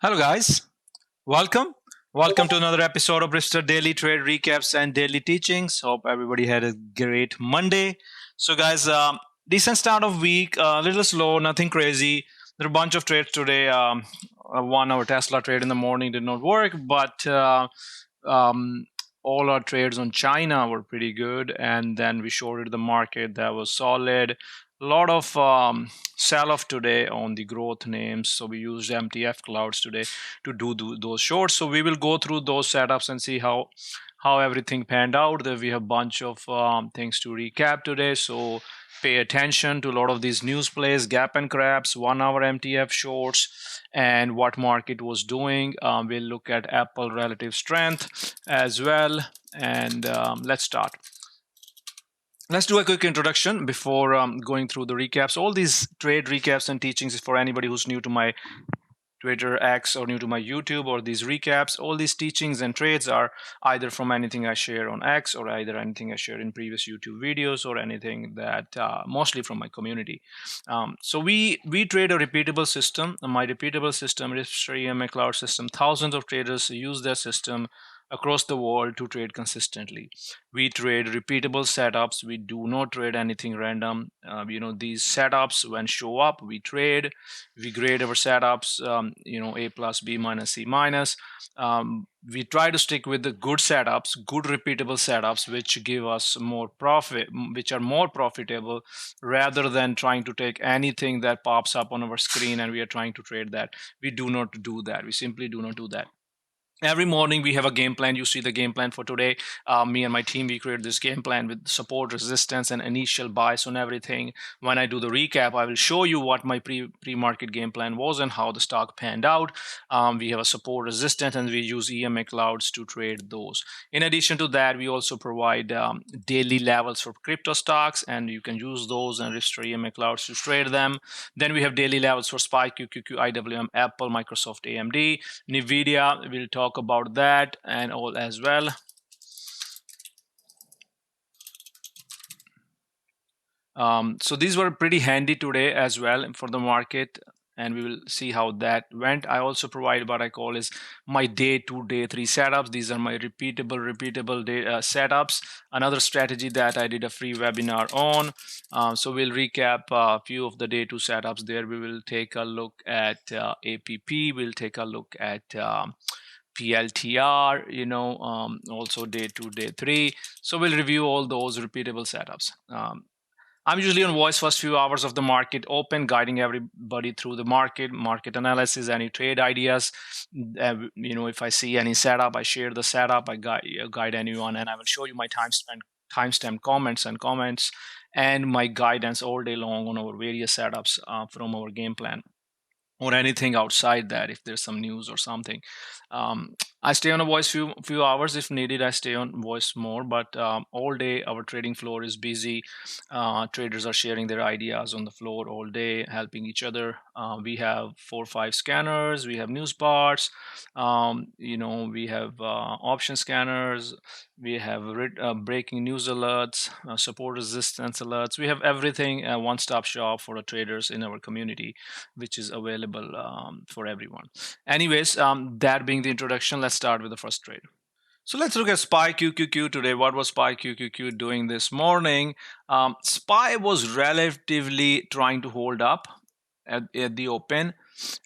Hello, guys. Welcome. Welcome to another episode of Ripster Daily Trade Recaps and Daily Teachings. Hope everybody had a great Monday. So, guys, decent start of week. A little slow, nothing crazy. There are a bunch of trades today. One our Tesla trade in the morning did not work, but um, all our trades on China were pretty good. And then we shorted the market that was solid. A lot of sell off today on the growth names. So we used MTF Clouds today to do those shorts. So we will go through those setups and see how everything panned out. There we have a bunch of things to recap today. So pay attention to a lot of these news plays, gap and craps, 1 hour MTF shorts, and what market was doing. We'll look at Apple relative strength as well. And let's start. Let's do a quick introduction before going through the recaps. All these trade recaps and teachings is for anybody who's new to my Twitter, X, or new to my YouTube, or these recaps. All these teachings and trades are either from anything I share on X, or either anything I shared in previous YouTube videos, or anything that mostly from my community. So we trade a repeatable system. My repeatable system, Ripster EMA Cloud system, thousands of traders use their system across the world to trade consistently. We trade repeatable setups. We do not trade anything random. These setups, when show up, we trade. We grade our setups, A plus, B minus, C minus. We try to stick with the good setups, good repeatable setups, which give us more profit, which are more profitable, rather than trying to take anything that pops up on our screen and we are trying to trade that. We do not do that. We simply do not do that. Every morning we have a game plan. You see the game plan for today. Me and my team, we create this game plan with support, resistance, and initial bias on everything. When I do the recap, I will show you what my pre-market game plan was and how the stock panned out. We have a support, resistance, and we use EMA clouds to trade those. In addition to that, we also provide daily levels for crypto stocks, and you can use those and Ripster EMA clouds to trade them. Then we have daily levels for SPY, QQQ, IWM, Apple, Microsoft, AMD, NVDA. We'll talk about that and all as well. So these were pretty handy today as well for the market, and we will see how that went. I also provide what I call is my day 2, day 3 setups. These are my repeatable day, setups. Another strategy that I did a free webinar on. So we'll recap a few of the day 2 setups there. We will take a look at APP. We'll take a look at PLTR, also day 2, day 3. So we'll review all those repeatable setups. I'm usually on voice first few hours of the market open, guiding everybody through the market analysis, any trade ideas. If I see any setup, I share the setup, I guide anyone, and I will show you my timestamp comments and my guidance all day long on our various setups from our game plan, or anything outside that if there's some news or something. I stay on a voice few hours if needed. I stay on voice more, but all day our trading floor is busy. Traders are sharing their ideas on the floor all day, helping each other. We have 4 or 5 scanners. We have news bars. We have option scanners. We have breaking news alerts, support resistance alerts. We have everything, one-stop shop for the traders in our community, which is available for everyone. Anyways, that being the introduction, let's start with the first trade. So let's look at SPY QQQ today. What was SPY QQQ doing this morning? SPY was relatively trying to hold up at the open,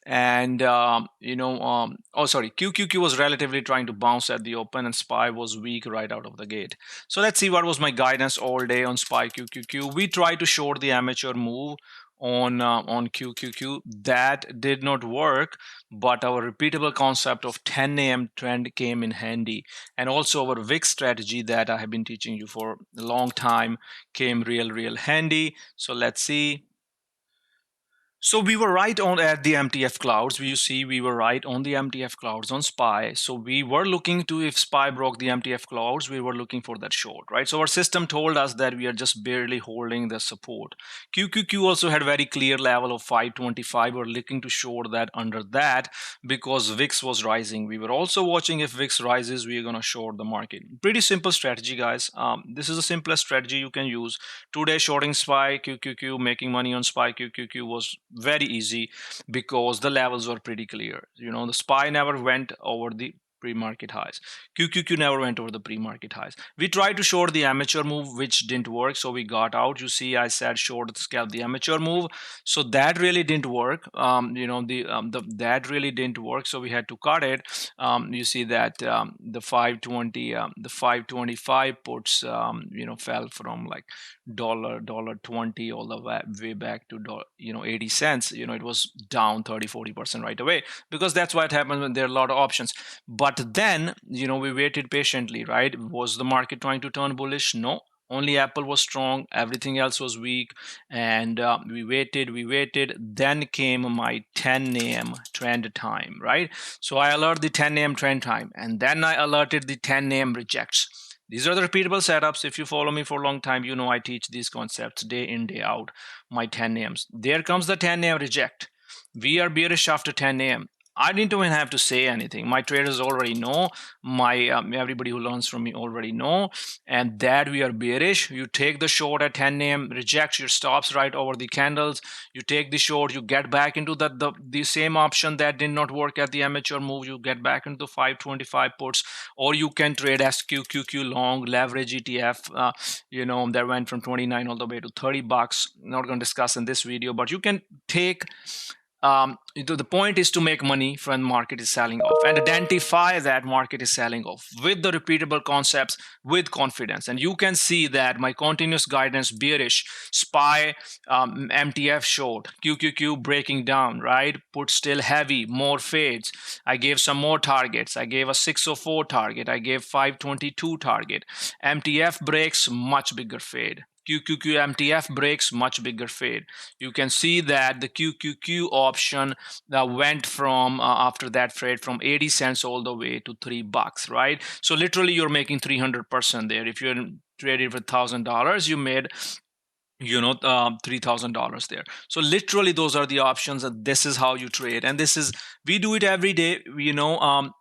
and QQQ was relatively trying to bounce at the open, and SPY was weak right out of the gate. So let's see what was my guidance all day on SPY QQQ. We tried to short the amateur move on QQQ. That did not work, but our repeatable concept of 10 a.m. trend came in handy, and also our VIX strategy that I have been teaching you for a long time came real handy. So let's see. So we were right on at the MTF clouds. You see, we were right on the MTF clouds on SPY. So we were looking to, if SPY broke the MTF clouds, we were looking for that short, right? So our system told us that we are just barely holding the support. QQQ also had a very clear level of 525. We're looking to short that under that because VIX was rising. We were also watching if VIX rises, we're going to short the market. Pretty simple strategy, guys. This is the simplest strategy you can use. Today, shorting SPY QQQ, making money on SPY QQQ was Very easy, because the levels were pretty clear. You know, the SPY never went over the pre-market highs. QQQ never went over the pre-market highs. We tried to short the amateur move, which didn't work, so we got out. You see, I said short scalp the amateur move, so that really didn't work. You know, that really didn't work, so we had to cut it. You see that the 520, the 525 puts, you know, fell from like dollar 20 all the way back to 80 cents. You know, it was down 30-40% right away, because that's what happens when there are a lot of options. But then, you know, we waited patiently, right? Was the market trying to turn bullish? No, only Apple was strong, everything else was weak. And we waited. Then came my 10 a.m. trend time, right? So I alerted the 10 a.m. trend time, and then I alerted the 10 a.m. rejects. These are the repeatable setups. If you follow me for a long time, you know I teach these concepts day in, day out, my 10 a.m.s. There comes the 10 a.m. reject. We are bearish after 10 a.m. I didn't even have to say anything. My traders already know. My everybody who learns from me already know, and that we are bearish. You take the short at 10 a.m., reject your stops right over the candles. You take the short, you get back into the same option that did not work at the amateur move. You get back into 525 puts, or you can trade as QQQ long leverage ETF. You know, that went from 29 all the way to 30 bucks. Not going to discuss in this video, but you can take the point is to make money when market is selling off, and identify that market is selling off with the repeatable concepts with confidence. And you can see that my continuous guidance bearish, SPY, MTF short, QQQ breaking down, right? Put still heavy, more fades. I gave some more targets. I gave a 604 target. I gave 522 target. MTF breaks, much bigger fade. QQQ MTF breaks, much bigger fade. You can see that the QQQ option went from after that trade from 80 cents all the way to $3, right? So literally you're making 300% there. If you're traded for $1,000, you made $3,000 there. So literally those are the options, and this is how you trade. And this is, we do it every day.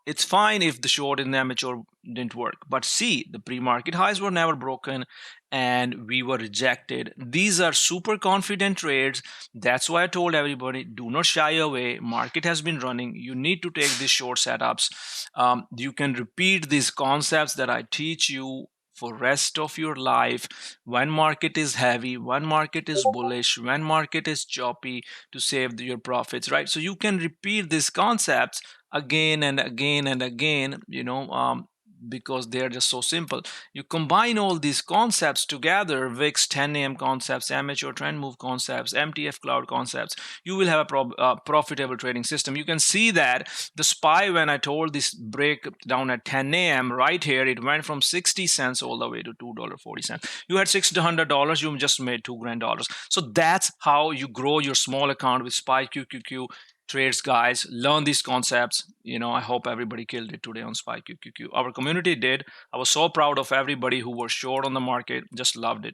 It's fine if the short in the amateur didn't work, but see, the pre-market highs were never broken and we were rejected. These are super confident trades. That's why I told everybody, do not shy away. Market has been running. You need to take these short setups. You can repeat these concepts that I teach you for rest of your life. When market is heavy, when market is bullish, when market is choppy, to save your profits, right? So you can repeat these concepts again and again and again, because they're just so simple. You combine all these concepts together, VIX 10 a.m. concepts, amateur trend move concepts, MTF Cloud concepts, you will have a profitable trading system. You can see that the SPY, when I told this breakdown at 10 a.m. right here, it went from 60 cents all the way to $2.40. You had $600, you just made $2,000. So that's how you grow your small account with SPY QQQ trades, guys. Learn these concepts. I hope everybody killed it today on SPY QQQ. Our community did. I was so proud of everybody who was short on the market. Just loved it.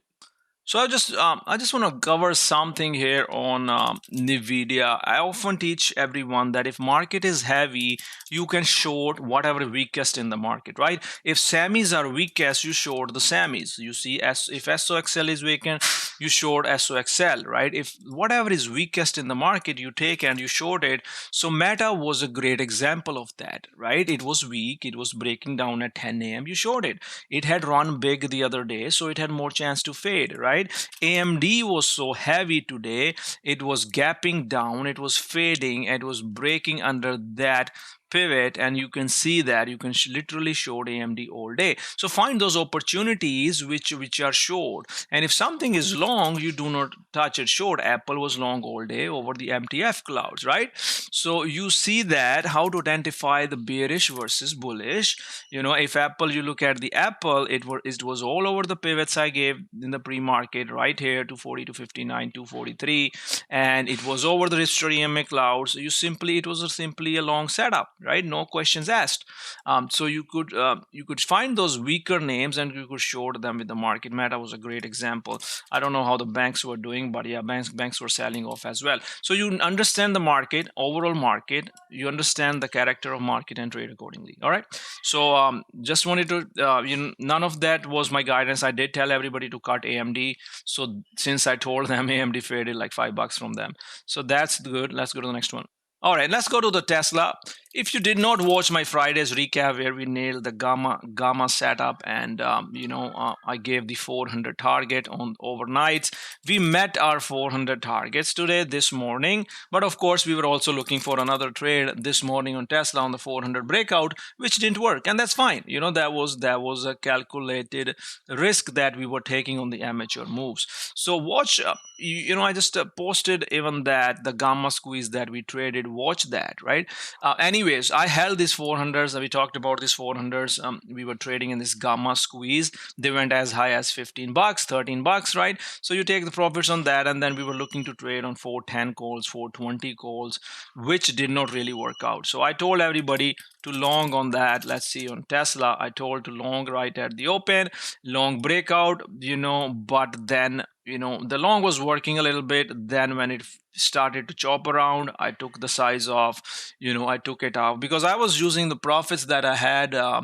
So I just want to cover something here on NVDA. I often teach everyone that if market is heavy, you can short whatever weakest in the market, right? If semis are weakest, you short the semis. You see, if SOXL is weakened, you short SOXL, right? If whatever is weakest in the market, you take and you short it. So Meta was a great example of that, right? It was weak. It was breaking down at 10 a.m. You short it. It had run big the other day, so it had more chance to fade, right? AMD was so heavy today, it was gapping down, it was fading, it was breaking under that pivot, and you can see that you can literally short AMD all day. So find those opportunities which are short, and if something is long, you do not touch it short. Apple was long all day over the MTF clouds, right? So you see that how to identify the bearish versus bullish. If Apple, you look at the Apple, it was all over the pivots I gave in the pre-market right here, 240, 259, 243, and it was over the Ripster EMA clouds. It was simply a long setup, right? No questions asked. So you could find those weaker names and you could short them with the market. Meta was a great example. I don't know how the banks were doing, but yeah, banks were selling off as well. So you understand the market, overall market, you understand the character of market and trade accordingly. All right. So just wanted to none of that was my guidance. I did tell everybody to cut AMD. So since I told them, AMD faded like $5 from them. So that's good. Let's go to the next one. All right, let's go to the Tesla. If you did not watch my Friday's recap where we nailed the gamma setup, and I gave the 400 target on overnight, we met our 400 targets today this morning. But of course, we were also looking for another trade this morning on Tesla on the 400 breakout, which didn't work, and that's fine. That was a calculated risk that we were taking on the amateur moves. So watch. I just posted even that the gamma squeeze that we traded. Watch that, right? Anyways, I held these 400s. We talked about these 400s. We were trading in this gamma squeeze. They went as high as $15, $13, right? So you take the profits on that, and then we were looking to trade on 410 calls, 420 calls, which did not really work out. So I told everybody to long on that. Let's see on Tesla. I told to long right at the open, long breakout, but then the long was working a little bit. Then when it started to chop around, I took the size off. I took it out because I was using the profits that I had. I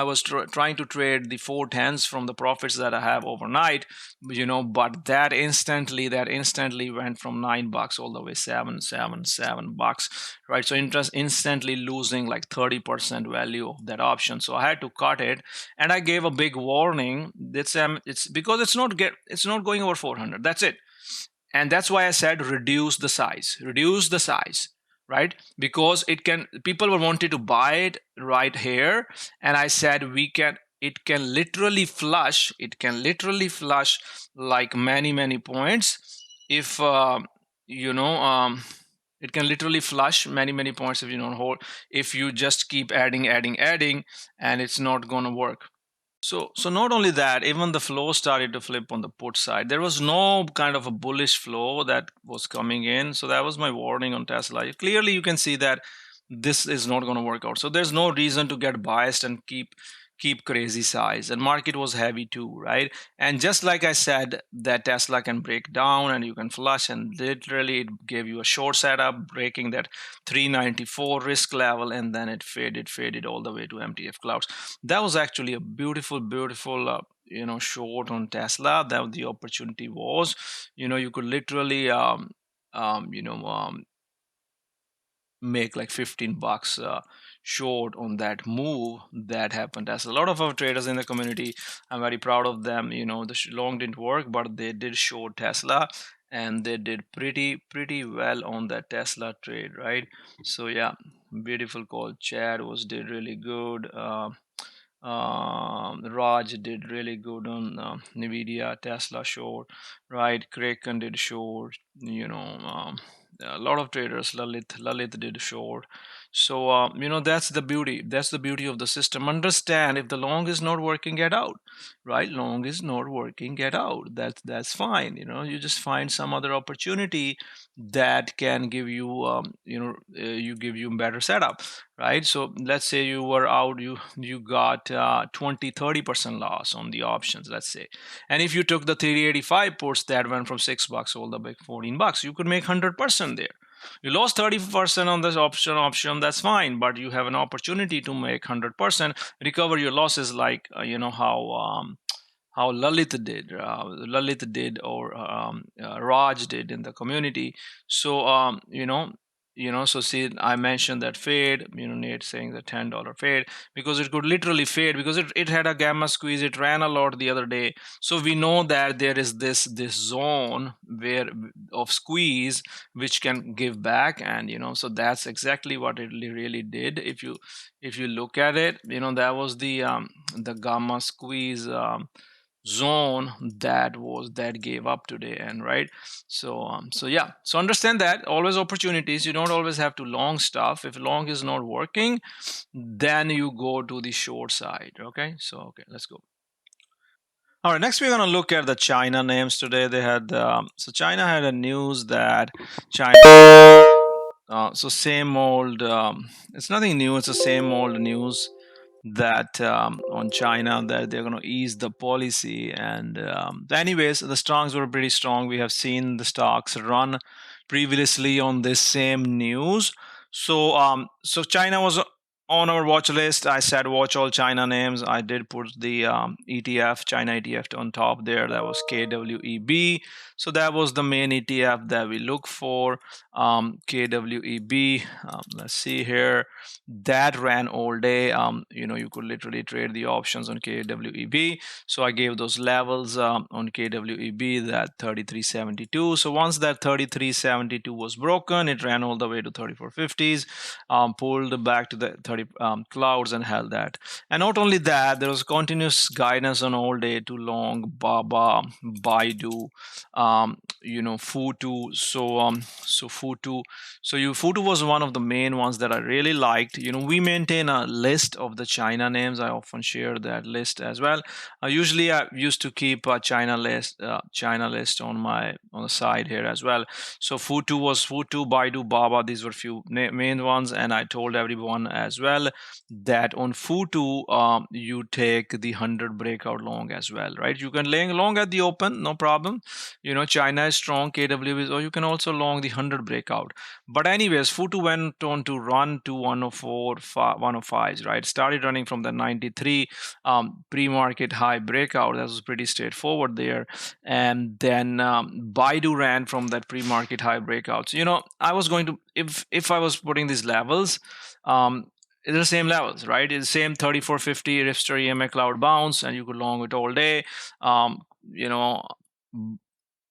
was trying to trade the 410s from the profits that I have overnight. But that instantly went from $9 all the way $7 right? So interest instantly losing like 30% value of that option. So I had to cut it, and I gave a big warning. It's because it's not going over 400. That's it. And that's why I said reduce the size, right? Because people were wanting to buy it right here, and I said it can literally flush like many points if it can literally flush many points if you don't hold, if you just keep adding, and it's not going to work. So not only that, even the flow started to flip on the put side. There was no kind of a bullish flow that was coming in. So that was my warning on Tesla. Clearly, you can see that this is not going to work out. So there's no reason to get biased and keep crazy size. And market was heavy too, right? And just like I said, that Tesla can break down and you can flush, and literally it gave you a short setup, breaking that 394 risk level, and then it faded all the way to MTF Clouds. That was actually a beautiful short on Tesla. That the opportunity was, you could literally make like $15 short on that move that happened. As a lot of our traders in the community, I'm very proud of them. The long didn't work, but they did short Tesla, and they did pretty well on that Tesla trade, right? So yeah, beautiful call. Chad did really good. Raj did really good on NVDA, Tesla short, right? Kraken did short, a lot of traders, Lalit did short. So that's the beauty of the system. Understand, if the long is not working, get out, right? Long is not working, get out. That's fine. You just find some other opportunity that can give you give you better setup, right? So let's say you were out, you got 20-30% loss on the options, let's say, and if you took the 385 puts that went from $6 all the way $14, you could make 100% there. You lost 30% on this option, that's fine, but you have an opportunity to make 100%, recover your losses, like how Lalit did, or Raj did in the community. So so see, I mentioned that fade. Nate saying the $10 fade, because it could literally fade because it had a gamma squeeze. It ran a lot the other day, so we know that there is this zone where of squeeze which can give back, and so that's exactly what it really did. If you look at it, that was the gamma squeeze zone that gave up today, and right. So yeah, so understand that always opportunities. You don't always have to long stuff. If long is not working, then you go to the short side. Okay, let's go. All right, next we're going to look at the China names today. They had so China had a news that China So same old. It's nothing new. It's the same old news that on China that they're going to ease the policy. And anyways, the stocks were pretty strong. We have seen the stocks run previously on this same news. So China was on our watch list. I said watch all China names. I did put the ETF, China ETF on top there. That was KWEB. So that was the main ETF that we look for. KWEB. Let's see here. That ran all day. You could literally trade the options on KWEB. So I gave those levels on KWEB, that 3372. So once that 3372 was broken, it ran all the way to 3450s, pulled back to the 30 clouds and held that. And not only that, there was continuous guidance on all day to long, BABA, BIDU, FUTU. So FUTU. So FUTU was one of the main ones that I really liked. We maintain a list of the China names. I often share that list as well. Usually, I used to keep a China list on the side here as well. So FUTU was FUTU, BIDU, BABA. These were few main ones, and I told everyone as well that on FUTU, you take the 100 breakout long as well, right? You can lay long at the open, no problem. China is strong, KW is, or you can also long the 100 breakout. But anyways, FUTU went on to run to 104, 105s, right? Started running from the 93 pre-market high breakout. That was pretty straightforward there. And then Baidu ran from that pre-market high breakout. So, I was going to, if I was putting these levels, it's the same levels, right? It's the same 3450 Ripster EMA cloud bounce, and you could long it all day. You know,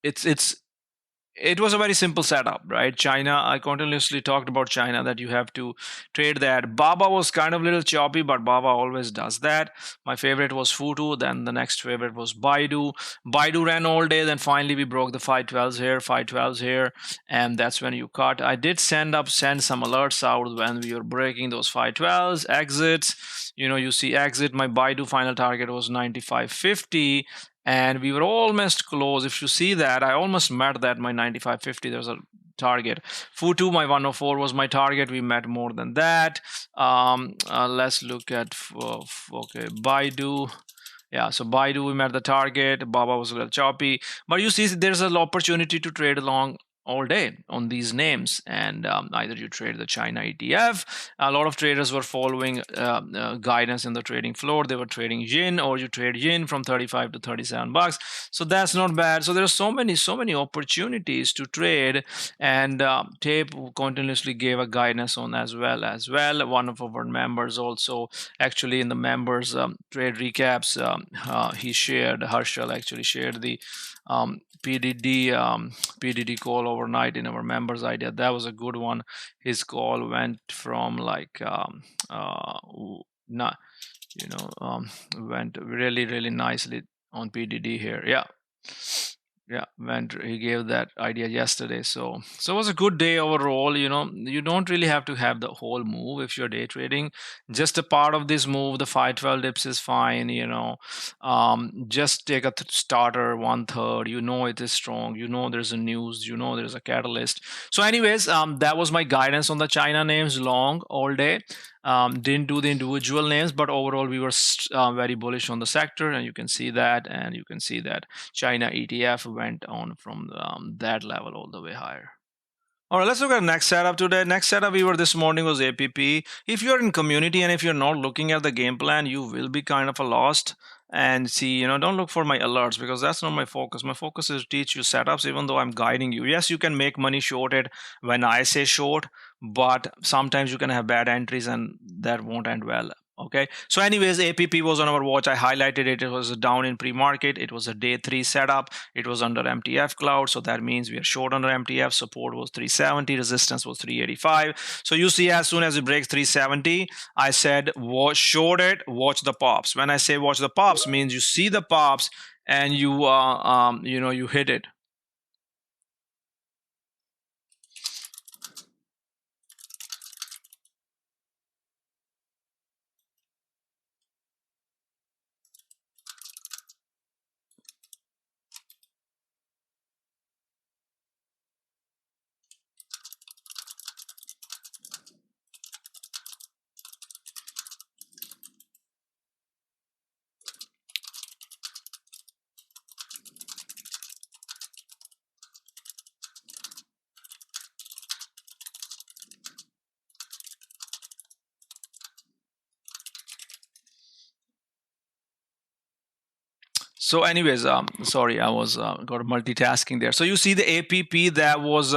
it was a very simple setup, right? China, I continuously talked about China, that you have to trade that. BABA was kind of a little choppy, but BABA always does that. My favorite was FUTU. Then the next favorite was BIDU. BIDU ran all day. Then finally we broke the 512s here, and that's when you cut. I did send some alerts out when we were breaking those 512s, exits. You see exit. My BIDU final target was 95.50. And we were almost close. If you see that, I almost met that, my 95.50. There's a target. FUTU, my 104 was my target. We met more than that. Let's look at, okay, Baidu. Yeah, so Baidu, we met the target. Baba was a little choppy. But you see, there's an opportunity to trade along all day on these names, and either you trade the China ETF. A lot of traders were following guidance in the trading floor. They were trading yin, or you trade yin from 35 to 37 bucks. So that's not bad. So there are so many opportunities to trade, and Tape continuously gave a guidance on as well. One of our members also, actually in the members trade recaps, Harshal actually shared the PDD call overnight in our members idea. That was a good one. His call went from like not went really nicely on PDD here. Yeah, he gave that idea yesterday. So it was a good day overall. You don't really have to have the whole move if you're day trading. Just a part of this move, the 512 dips is fine. Just take a starter 1/3. It is strong. There's a news. There's a catalyst. So anyways, that was my guidance on the China names long all day. Didn't do the individual names, but overall we were very bullish on the sector, and you can see that, China ETF went on from that level all the way higher. All right, let's look at next setup today. Next setup we were this morning was APP. If you're in community and if you're not looking at the game plan, you will be kind of lost. And see, don't look for my alerts, because that's not my focus. My focus is to teach you setups, even though I'm guiding you. Yes, you can make money shorted when I say short, but sometimes you can have bad entries and that won't end well. Okay, so anyways, APP was on our watch. I highlighted it. It was down in pre-market. It was a day 3 setup. It was under MTF Cloud, so that means we are short under MTF. Support was 370, resistance was 385. So you see, as soon as it breaks 370, I said short it, watch the pops. When I say watch the pops, means you see the pops and you hit it. So anyways, sorry, I was got multitasking there. So you see the APP, that was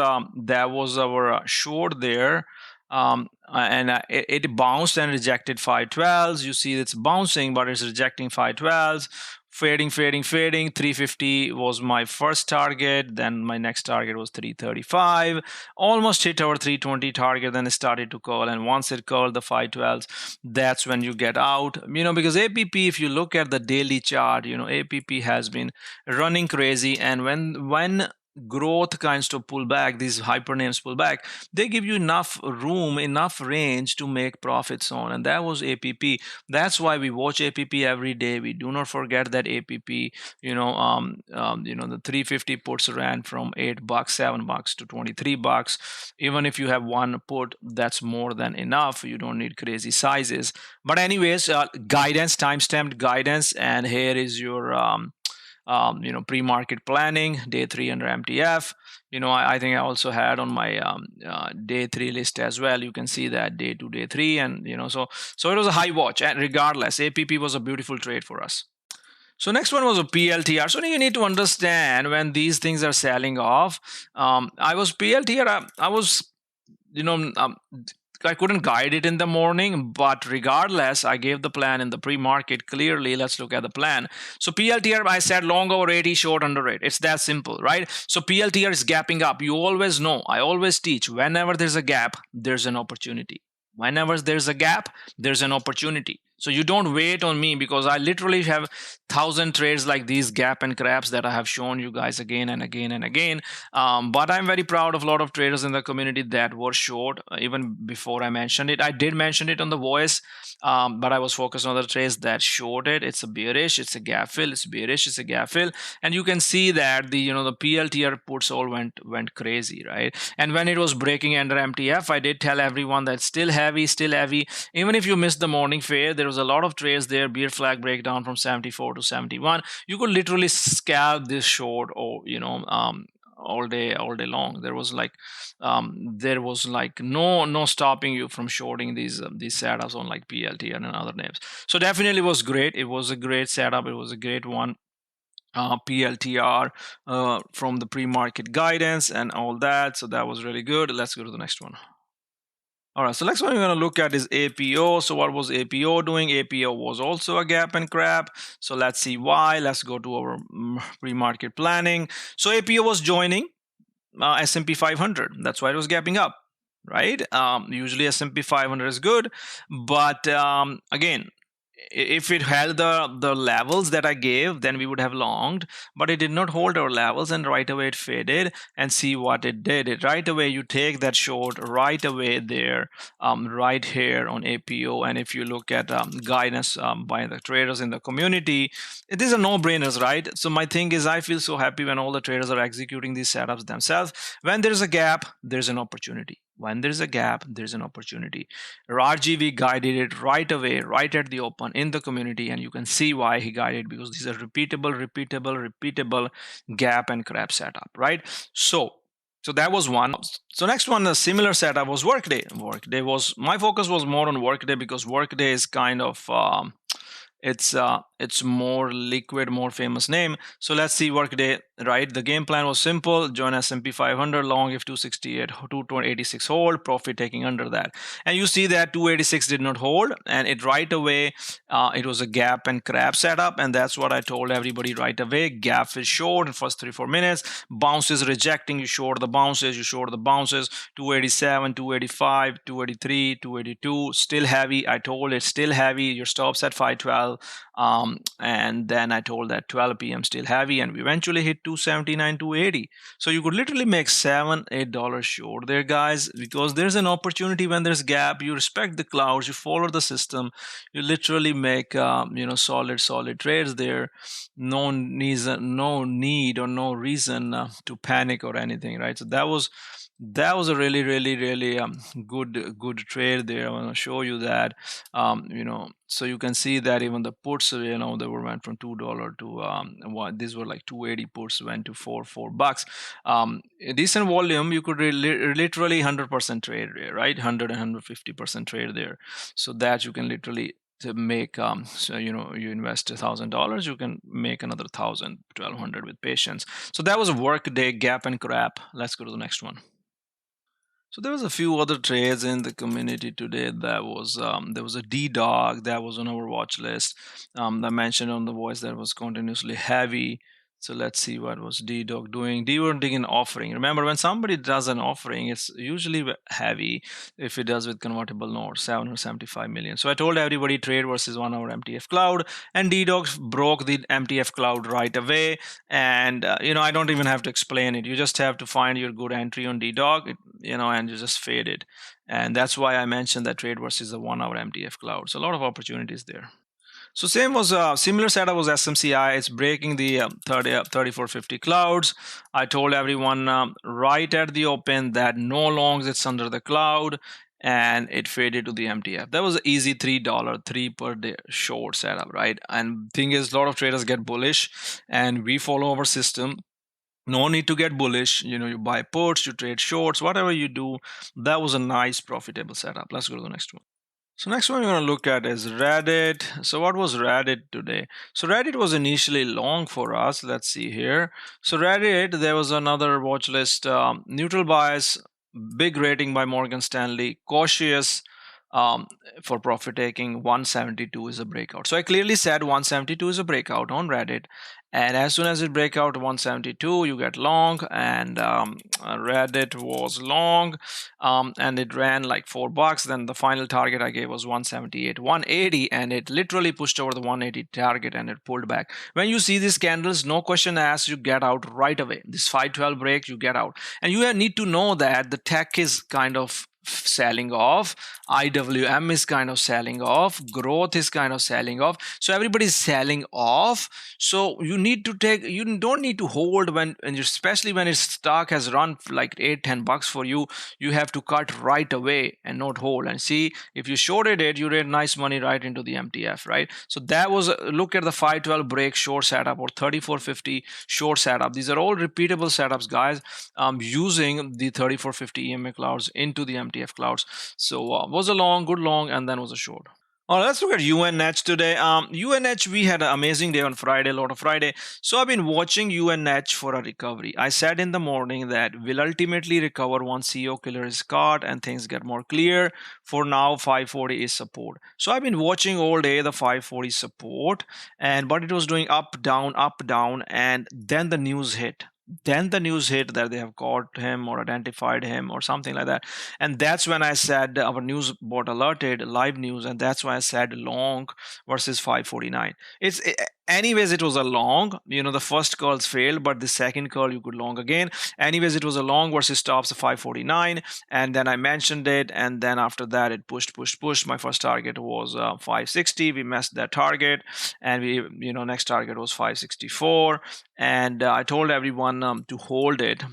our short there. And it bounced and rejected 512s. You see it's bouncing, but it's rejecting 512s. Fading, fading, fading. 350 was my first target. Then my next target was 335. Almost hit our 320 target. Then it started to curl. And once it curled the 512s, that's when you get out. Because APP, if you look at the daily chart, APP has been running crazy. And when growth kinds to pull back, these hyper names pull back, they give you enough room, enough range to make profits on. And that was APP. That's why we watch APP every day. We do not forget that APP, the 350 puts ran from $8, $7 to $23. Even if you have one put, that's more than enough. You don't need crazy sizes. But anyways, guidance, timestamped guidance, and here is your pre-market planning, day 3 under MTF. I think I also had on my day 3 list as well. You can see that day 2, day 3, and so it was a high watch. And regardless, APP was a beautiful trade for us. So next one was a PLTR. So you need to understand when these things are selling off. I was PLTR. I was, I couldn't guide it in the morning, but regardless, I gave the plan in the pre-market clearly. Let's look at the plan. So PLTR, I said long over 80, short under it. It's that simple, right? So PLTR is gapping up. You always know, I always teach, whenever there's a gap, there's an opportunity. Whenever there's a gap, there's an opportunity. So you don't wait on me, because I literally have 1,000 trades like these gap and craps that I have shown you guys again and again and again. But I'm very proud of a lot of traders in the community that were short even before I mentioned it. I did mention it on the voice, but I was focused on the trades that shorted. It's a bearish, it's a gap fill, it's bearish, it's a gap fill, and you can see that the PLTR puts all went crazy, right? And when it was breaking under MTF, I did tell everyone that still heavy. Even if you missed the morning fair, there was a lot of trades there. Bear flag breakdown from 74 to 71. You could literally scalp this short, or all day long. There was like no stopping you from shorting these setups on like PLTR and other names. So definitely was great. It was a great setup. It was a great one. PLTR from the pre-market guidance and all that. So that was really good. Let's go to the next one. All right, so next one we're going to look at is APO. So what was APO doing? APO was also a gap and crap. So let's see why. Let's go to our pre-market planning. So APO was joining S&P 500. That's why it was gapping up, right? Usually S&P 500 is good, but again, if it held the levels that I gave, then we would have longed, but it did not hold our levels, and right away it faded. And see what it did. It right away, you take that short right away there, right here on APO. And if you look at guidance by the traders in the community, these are no-brainers, right? So my thing is, I feel so happy when all the traders are executing these setups themselves. When there's a gap, there's an opportunity. When there's a gap, there's an opportunity. RGV guided it right away, right at the open in the community, and you can see why he guided, because these are repeatable gap and crap setup, right? So that was one. So next one, a similar setup was Workday. Workday was, my focus was more on Workday, because Workday is kind of it's more liquid, more famous name. So let's see Workday, right? The game plan was simple: join S&P 500 long if 268, 286 hold, profit taking under that. And you see that 286 did not hold, and it right away it was a gap and crap setup. And that's what I told everybody right away. Gap is short in first 3-4 minutes, bounces rejecting, you short the bounces, 287, 285, 283, 282, still heavy. I told it still heavy, your stops at 512. And then I told that 12 p.m. still heavy, and we eventually hit 279, 280. So you could literally make $7-8 short there, guys, because there's an opportunity when there's gap. You respect the clouds, you follow the system, you literally make solid trades there. No need or no reason to panic or anything, right? So that was a really good trade there. I want to show you that. So you can see that even the puts, they went from $2 to these were like 280 puts, went to $4 a decent volume. You could literally 100% trade there, right? 100 and 150% trade there. So that you can literally to make so you invest $1,000, you can make another 1,000, 1,200 with patience. So that was a workday gap and crap. Let's go to the next one. So there was a few other trades in the community today. That was there was a DDOG that was on our watch list. I mentioned on the voice that was continuously heavy. So let's see what was DDOG doing. DDOG doing an offering. Remember, when somebody does an offering, it's usually heavy if it does with convertible notes, 775 million. So I told everybody trade versus 1 hour MTF Cloud, and DDOG broke the MTF Cloud right away. And I don't even have to explain it. You just have to find your good entry on DDOG, and you just fade it. And that's why I mentioned that trade versus the 1 hour MTF Cloud. So a lot of opportunities there. So same was similar setup was SMCI. It's breaking the 3450 clouds. I told everyone right at the open that no longs, it's under the cloud, and it faded to the MTF. That was an easy $3 3 per day short setup, right? And thing is, a lot of traders get bullish, and we follow our system. No need to get bullish. You buy puts, you trade shorts, whatever you do. That was a nice profitable setup. Let's go to the next one. So next one we're going to look at is Reddit. So what was Reddit today? So Reddit was initially long for us. Let's see here. So Reddit, there was another watch list. Neutral bias, big rating by Morgan Stanley, cautious um, for profit taking. 172 is a breakout. So I clearly said 172 is a breakout on Reddit. And as soon as it break out 172, you get long. And Reddit was long, and it ran like $4. Then the final target I gave was 178, 180, and it literally pushed over the 180 target and it pulled back. When you see these candles, no question asked, you get out right away. This 512 break, you get out. And you need to know that the tech is kind of selling off, IWM is kind of selling off, growth is kind of selling off, so everybody's selling off. So you don't need to hold when especially when its stock has run like $8-10 for you. You have to cut right away and not hold. And see, if you shorted it, you made nice money right into the MTF, right? So that was look at the 512 break short setup or 3450 short setup. These are all repeatable setups, guys, using the 3450 EMA clouds into the MTF clouds. So was a long, good long, and then was a short. All right, let's look at UNH today. UNH, we had an amazing day on Friday, a lot of Friday. So I've been watching UNH for a recovery. I said in the morning that we'll ultimately recover once CEO killer is caught and things get more clear. For now, 540 is support. So I've been watching all day the 540 support, but it was doing up, down, and then the news hit. That they have caught him or identified him or something like that. And that's when I said our news bot alerted live news, and that's why I said long versus 549. Anyways, it was a long. The first curls failed, but the second curl you could long again. Anyways, it was a long versus stops of 549, and then I mentioned it, and then after that it pushed. My first target was 560. We missed that target, and we next target was 564. And I told everyone to hold it,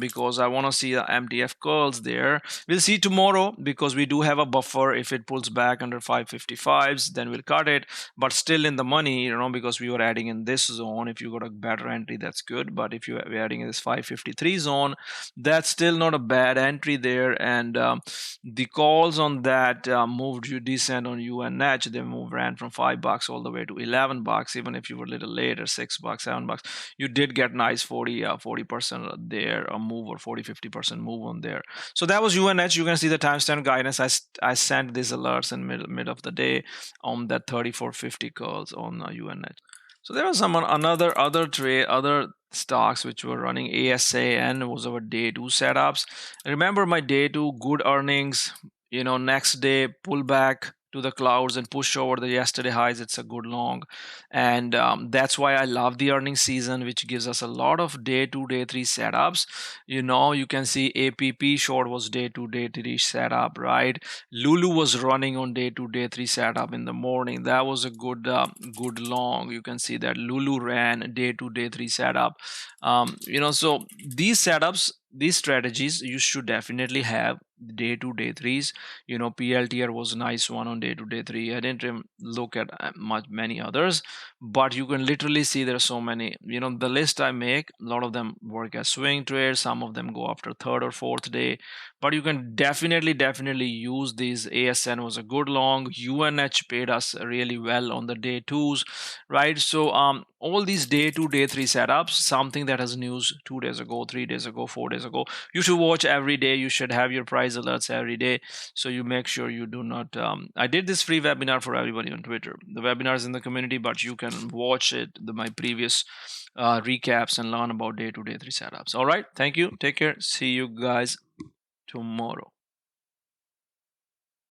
because I want to see the MTF curls there. We'll see tomorrow, because we do have a buffer. If it pulls back under 555s, then we'll cut it, but still in the money, because we were adding in this zone. If you got a better entry, that's good, but if you're adding in this 553 zone, that's still not a bad entry there. And the calls on that moved you decent on UNH. They ran from $5 all the way to $11. Even if you were a little later, $6, $7, you did get nice 40% there, a move, or 40-50% move on there. So that was UNH. You can see the timestamp guidance. I sent these alerts in mid of the day on that 3450 calls on UNH. So there was other stocks which were running. ASAN was our day 2 setups. Remember my day 2 good earnings, next day pullback to the clouds and push over the yesterday highs. It's a good long, and that's why I love the earnings season, which gives us a lot of day 2 day 3 setups. You can see APP short was day 2 day 3 setup, right? LULU was running on day 2 day 3 setup in the morning. That was a good long. You can see that LULU ran day 2 day 3 setup. So these setups, these strategies, you should definitely have day 2 day 3s. PLTR was a nice one on day 2 day 3. I didn't look at many others, but you can literally see there are so many. The list I make, a lot of them work as swing trades, some of them go after third or fourth day, but you can definitely use these. ASN was a good long. UNH paid us really well on the day twos, right? So all these day two, day three setups, something that has news 2 days ago, 3 days ago, 4 days ago, you should watch every day. You should have your price alerts every day, so you make sure you do not. I did this free webinar for everybody on Twitter. The webinar is in the community, but you can watch it, my previous recaps, and learn about day two, day three setups. All right, thank you, take care, see you guys tomorrow.